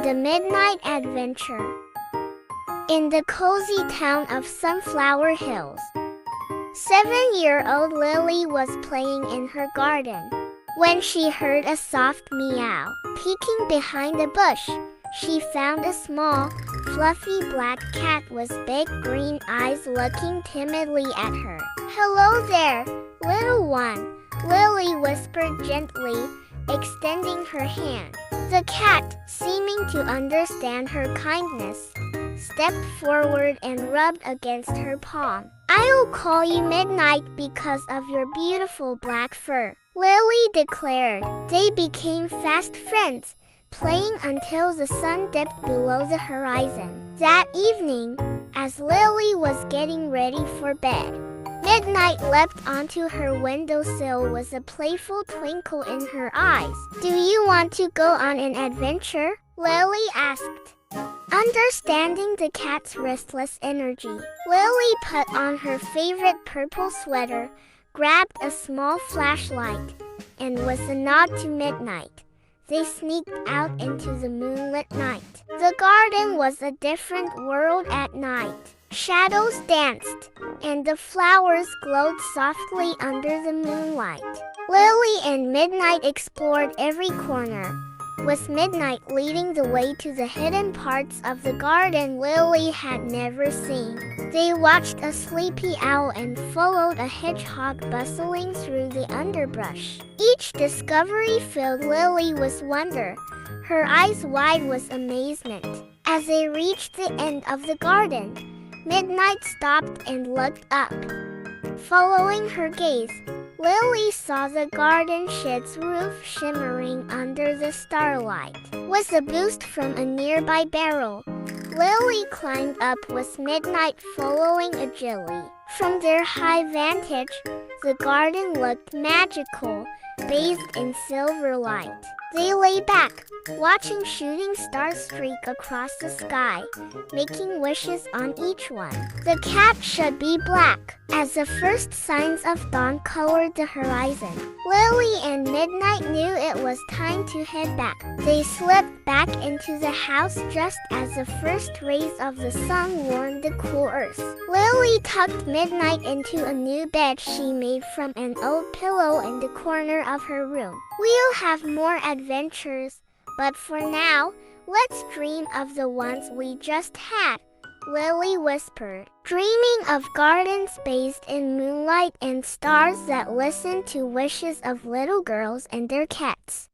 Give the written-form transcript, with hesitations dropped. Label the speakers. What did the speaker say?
Speaker 1: The Midnight Adventure. In the cozy town of Sunflower Hills, 7-year-old Lily was playing in her garden when she heard a soft meow. Peeking behind a bush, she found a small, fluffy black cat with big green eyes looking timidly at her. "Hello there, little one," Lily whispered gently, extending her hand. The cat, seeming to understand her kindness, stepped forward and rubbed against her palm. "I'll call you Midnight because of your beautiful black fur," Lily declared. They became fast friends, playing until the sun dipped below the horizon. That evening, as Lily was getting ready for bed, Midnight leapt onto her windowsill with a playful twinkle in her eyes. "Do you want to go on an adventure?" Lily asked. Understanding the cat's restless energy, Lily put on her favorite purple sweater, grabbed a small flashlight, and with a nod to Midnight, they sneaked out into the moonlit night. The garden was a different world at night. Shadows danced, and the flowers glowed softly under the moonlight. Lily and Midnight explored every corner, with Midnight leading the way to the hidden parts of the garden Lily had never seen. They watched a sleepy owl and followed a hedgehog bustling through the underbrush. Each discovery filled Lily with wonder, her eyes wide with amazement. As they reached the end of the garden, Midnight stopped and looked up. Following her gaze, Lily saw the garden shed's roof shimmering under the starlight. With a boost from a nearby barrel, Lily climbed up with Midnight following agilely. From their high vantage, the garden looked magical, bathed in silver light. They lay back, watching shooting stars streak across the sky, making wishes on each one. The cat should be black, as the first signs of dawn colored the horizon. Lily and Midnight knew it was time to head back. They slipped back into the house just as the first rays of the sun warmed the cool earth. Lily tucked Midnight into a new bed she made from an old pillow in the corner of her room. "We'll have more adventures, but for now, let's dream of the ones we just had," Lily whispered, dreaming of gardens bathed in moonlight and stars that listened to wishes of little girls and their cats.